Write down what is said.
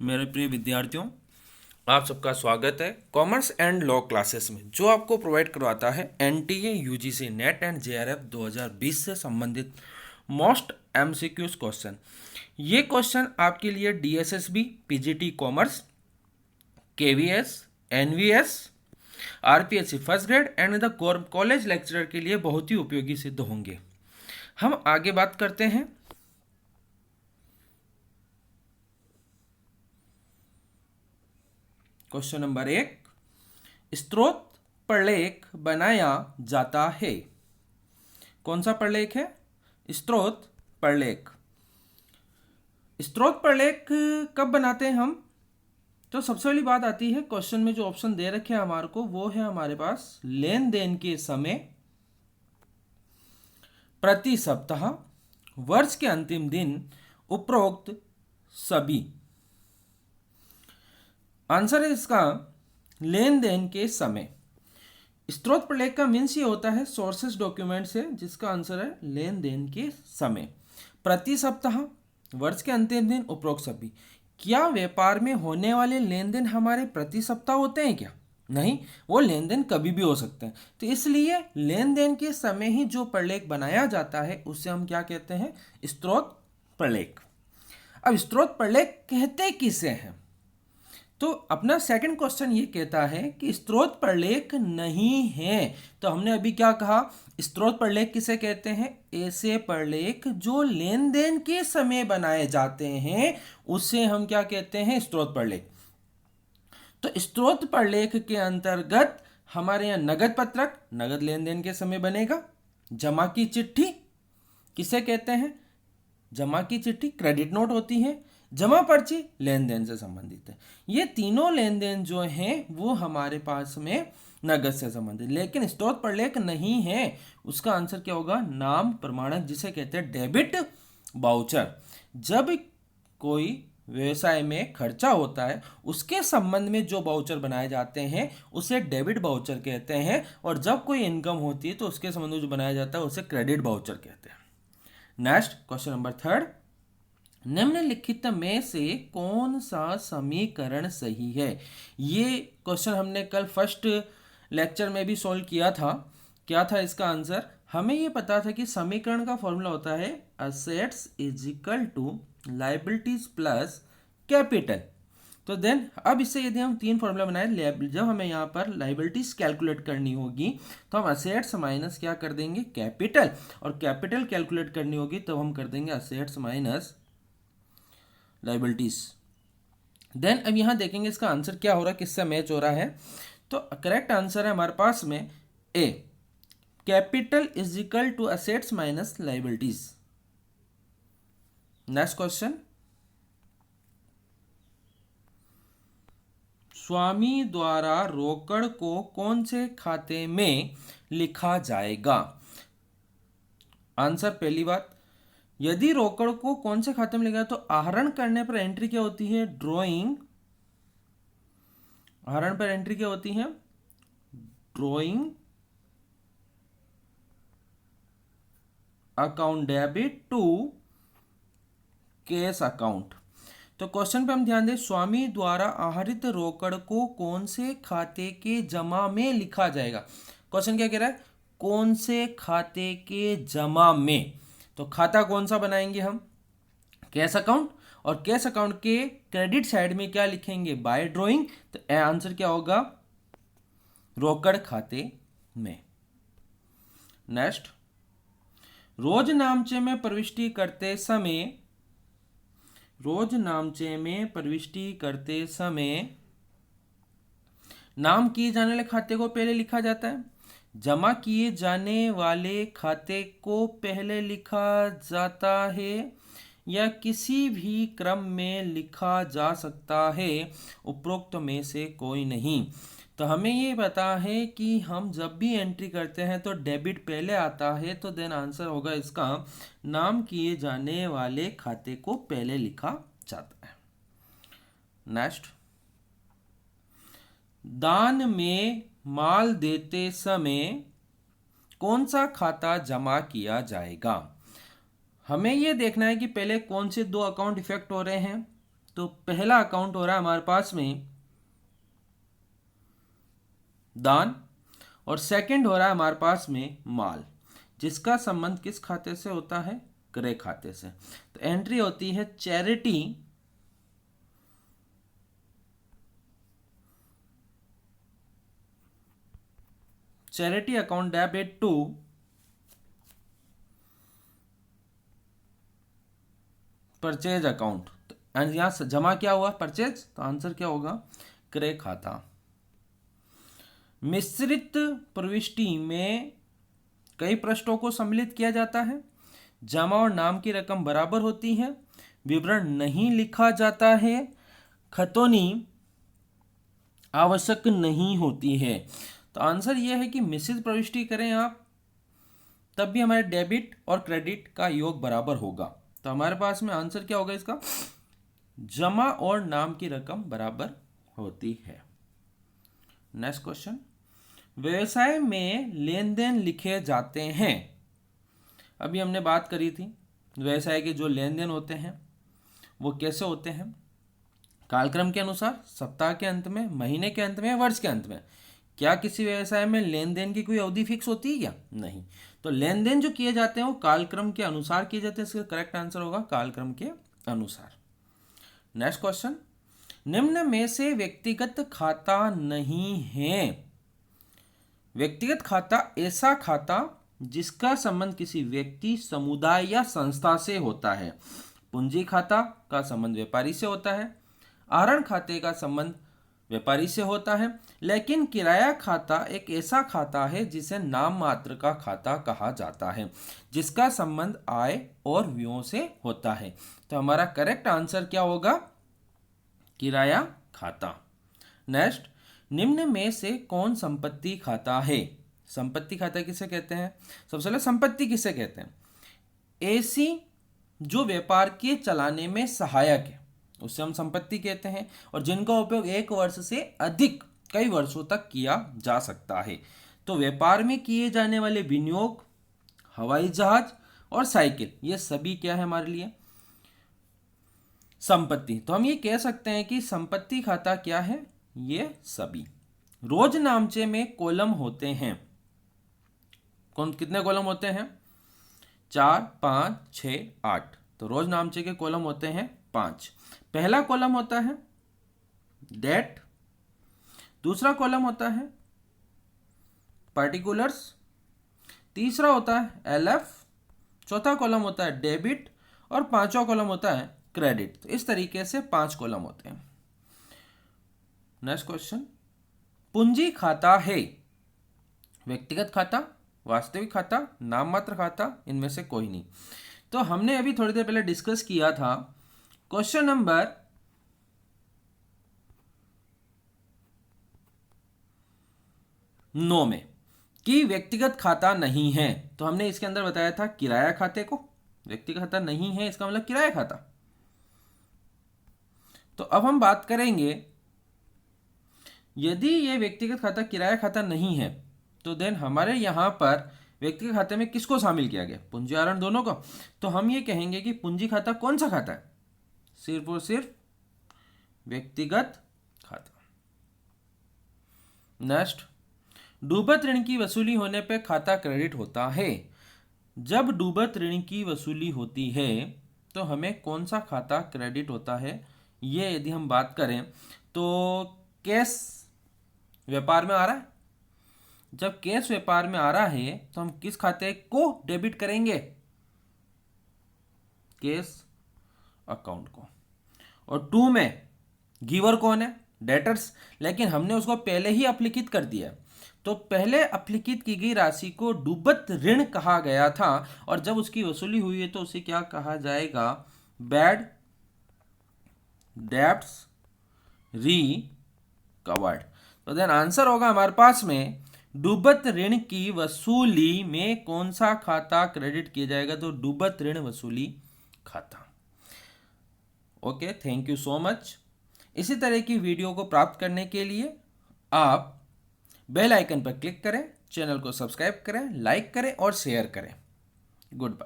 मेरे प्रिय विद्यार्थियों, आप सबका स्वागत है कॉमर्स एंड लॉ क्लासेस में, जो आपको प्रोवाइड करवाता है NTA, UGC NET and JRF 2020 से संबंधित मोस्ट एमसीक्यूज क्वेश्चन। ये क्वेश्चन आपके लिए DSSB, PGT commerce, KVS, NVS, RPSC first grade and the college lecturer के लिए बहुत ही उपयोगी सिद्ध होंगे। हम आगे बात करते हैं। क्वेश्चन नंबर 1, स्त्रोत प्रलेख बनाया जाता है। कौन सा प्रलेख है? स्त्रोत प्रलेख। स्त्रोत प्रलेख कब बनाते हैं हम? तो सबसे पहली बात आती है, क्वेश्चन में जो ऑप्शन दे रखे हैं हमारे को, वो है हमारे पास लेन देन के समय, प्रति सप्ताह, वर्ष के अंतिम दिन, उपरोक्त सभी। आंसर है इसका लेन देन के समय। स्त्रोत प्रलेख का मीन्स ये होता है सोर्सेस डॉक्यूमेंट से, जिसका आंसर है लेन देन के समय, प्रति सप्ताह, वर्ष के अंतिम दिन, उपरोक्त सभी। क्या व्यापार में होने वाले लेन देन हमारे प्रति सप्ताह होते हैं क्या? नहीं, वो लेन देन कभी भी हो सकते हैं। तो इसलिए लेन देन के समय ही जो प्रलेख बनाया जाता है उसे हम क्या कहते हैं? स्त्रोत प्रलेख। अब स्त्रोत प्रलेख कहते किसे हैं? तो अपना सेकंड क्वेश्चन ये कहता है कि स्त्रोत प्रलेख नहीं है। तो हमने अभी क्या कहा? स्त्रोत प्रलेख किसे कहते हैं? ऐसे प्रलेख जो लेन देन के समय बनाए जाते हैं उसे हम क्या कहते हैं? स्त्रोत प्रलेख। तो स्त्रोत प्रलेख के अंतर्गत हमारे यहाँ नगद पत्रक नगद लेन देन के समय बनेगा। जमा की चिट्ठी किसे कहते हैं? जमा की चिट्ठी क्रेडिट नोट होती है। जमा पर्ची लेन देन से संबंधित है। ये तीनों लेन देन जो हैं वो हमारे पास में नगद से संबंधित, लेकिन स्त्रोत प्रलेख नहीं है। उसका आंसर क्या होगा? नाम प्रमाणक, जिसे कहते हैं डेबिट बाउचर। जब कोई व्यवसाय में खर्चा होता है उसके संबंध में जो बाउचर बनाए जाते हैं उसे डेबिट बाउचर कहते हैं, और जब कोई इनकम होती है तो उसके संबंध में जो बनाया जाता है उसे क्रेडिट बाउचर कहते हैं। नेक्स्ट क्वेश्चन नंबर 3, निम्नलिखित में से कौन सा समीकरण सही है? ये क्वेश्चन हमने कल फर्स्ट लेक्चर में भी सॉल्व किया था। क्या था इसका आंसर? हमें ये पता था कि समीकरण का फॉर्मूला होता है assets is equal to liabilities plus capital. तो देन अब इससे यदि हम 3 फॉर्मूला बनाए, जब हमें यहाँ पर लायबिलिटीज कैलकुलेट करनी होगी तो हम असेट्स माइनस क्या कर देंगे? कैपिटल। और कैपिटल कैलकुलेट करनी होगी तो हम कर देंगे असेट्स माइनस लायबिलिटीज। देन अब यहां देखेंगे इसका आंसर क्या हो रहा है, किससे मैच हो रहा है। तो करेक्ट आंसर है हमारे पास में a, capital is equal to assets minus liabilities. Next question, स्वामी द्वारा रोकड़ को कौन से खाते में लिखा जाएगा? आंसर पहली बात, यदि रोकड़ को कौन से खाते में लिखा है तो आहरण करने पर एंट्री क्या होती है? ड्रॉइंग। आहरण पर एंट्री क्या होती है? Drawing account debit to cash account. तो क्वेश्चन पे हम ध्यान दें, स्वामी द्वारा आहरित रोकड़ को कौन से खाते के जमा में लिखा जाएगा? क्वेश्चन क्या कह रहा है? कौन से खाते के जमा में। तो खाता कौन सा बनाएंगे हम? Cash account. और कैश अकाउंट के क्रेडिट साइड में क्या लिखेंगे? Bye drawing. तो आंसर क्या होगा? रोकड़ खाते में। नेक्स्ट, रोज नामचे में प्रविष्टि करते समय, रोज नामचे में प्रविष्टि करते समय नाम किए जाने वाले खाते को पहले लिखा जाता है, जमा किए जाने वाले खाते को पहले लिखा जाता है, या किसी भी क्रम में लिखा जा सकता है, उपरोक्त में से कोई नहीं। तो हमें ये पता है कि हम जब भी एंट्री करते हैं तो डेबिट पहले आता है, तो देन आंसर होगा इसका नाम किए जाने वाले खाते को पहले लिखा जाता है। नेक्स्ट, दान में माल देते समय कौन सा खाता जमा किया जाएगा? हमें यह देखना है कि पहले कौन से 2 अकाउंट इफेक्ट हो रहे हैं। तो पहला अकाउंट हो रहा है हमारे पास में दान, और सेकंड हो रहा है हमारे पास में माल, जिसका संबंध किस खाते से होता है? क्रय खाते से। तो एंट्री होती है charity account debit to purchase account. And यहां जमा क्या हुआ? परचेज, तो आंसर क्या होगा? क्रय खाता। मिश्रित प्रविष्टि में कई पृष्ठों को सम्मिलित किया जाता है। जमा और नाम की रकम बराबर होती है। विवरण नहीं लिखा जाता है। खतौनी आवश्यक नहीं होती है। तो आंसर यह है कि मिश्रित प्रविष्टि करें आप, तब भी हमारे डेबिट और क्रेडिट का योग बराबर होगा। तो हमारे पास में आंसर क्या होगा इसका? जमा और नाम की रकम बराबर होती है। नेक्स्ट क्वेश्चन, व्यवसाय में लेन देन लिखे जाते हैं। अभी हमने बात करी थी व्यवसाय के जो लेन देन होते हैं वो कैसे होते हैं? कालक्रम के अनुसार, सप्ताह के अंत में, महीने के अंत में, वर्ष के अंत में। क्या किसी व्यवसाय में लेन देन की कोई अवधि फिक्स होती है क्या? नहीं। तो लेन देन जो किए जाते हैं वो कालक्रम के अनुसार किए जाते हैं। इसका करेक्ट आंसर होगा कालक्रम के अनुसार। नेक्स्ट क्वेश्चन, निम्न में से व्यक्तिगत खाता नहीं है। व्यक्तिगत खाता ऐसा खाता जिसका संबंध किसी व्यक्ति, समुदाय या संस्था से होता है। पूंजी खाता का संबंध व्यापारी से होता है। आहरण खाते का संबंध व्यापारी से होता है। लेकिन किराया खाता एक ऐसा खाता है जिसे नाम मात्र का खाता कहा जाता है, जिसका संबंध आय और व्ययों से होता है। तो हमारा करेक्ट आंसर क्या होगा? किराया खाता। नेक्स्ट, निम्न में से कौन संपत्ति खाता है? संपत्ति खाता किसे कहते हैं? सबसे पहले संपत्ति किसे कहते हैं? ऐसी जो व्यापार के चलाने में सहायक है उससे हम संपत्ति कहते हैं, और जिनका उपयोग 1 वर्ष से अधिक कई वर्षों तक किया जा सकता है। तो व्यापार में किए जाने वाले विनियोग, हवाई जहाज और साइकिल, ये सभी क्या है हमारे लिए? संपत्ति। तो हम ये कह सकते हैं कि संपत्ति खाता क्या है? ये सभी। रोज नामचे में कॉलम होते हैं। कितने कॉलम होते हैं? 4, 5, 6, 8। तो रोज नामचे के कॉलम होते हैं 5। पहला कॉलम होता है डेट, दूसरा कॉलम होता है पार्टिकुलर्स, तीसरा होता है एलएफ, चौथा कॉलम होता है डेबिट, और पांचवा कॉलम होता है क्रेडिट। तो इस तरीके से 5 कॉलम होते हैं। नेक्स्ट क्वेश्चन, पूंजी खाता है व्यक्तिगत खाता, वास्तविक खाता, नाम मात्र खाता, इनमें से कोई नहीं। तो हमने अभी थोड़ी देर पहले डिस्कस किया था क्वेश्चन नंबर 9 में कि व्यक्तिगत खाता नहीं है। तो हमने इसके अंदर बताया था किराया खाते को व्यक्तिगत खाता नहीं है, इसका मतलब किराया खाता। तो अब हम बात करेंगे, यदि ये व्यक्तिगत खाता किराया खाता नहीं है तो देन हमारे यहां पर व्यक्तिगत खाते में किसको शामिल किया गया? पूंजी आहरण दोनों को। तो हम ये कहेंगे कि पूंजी खाता कौन सा खाता है? सिर्फ और सिर्फ व्यक्तिगत खाता। नेक्स्ट, डूबत ऋण की वसूली होने पे खाता क्रेडिट होता है। जब डूबत ऋण की वसूली होती है तो हमें कौन सा खाता क्रेडिट होता है? ये यदि हम बात करें तो कैश व्यापार में आ रहा है। जब कैश व्यापार में आ रहा है तो हम किस खाते को डेबिट करेंगे? कैश अकाउंट को। और 2 में गिवर कौन है? डेटर्स। लेकिन हमने उसको पहले ही अपलिखित कर दिया है, तो पहले अपलिखित की गई राशि को डूबत ऋण कहा गया था, और जब उसकी वसूली हुई है तो उसे क्या कहा जाएगा? Bad debts recovered. तो देन आंसर होगा हमारे पास में डूबत ऋण की वसूली में कौन सा खाता क्रेडिट किया जाएगा? तो डूबत ऋण वसूली खाता। Okay, thank you so much. इसी तरह की वीडियो को प्राप्त करने के लिए आप बेल आइकन पर क्लिक करें, चैनल को सब्सक्राइब करें, लाइक करें और शेयर करें। Good bye.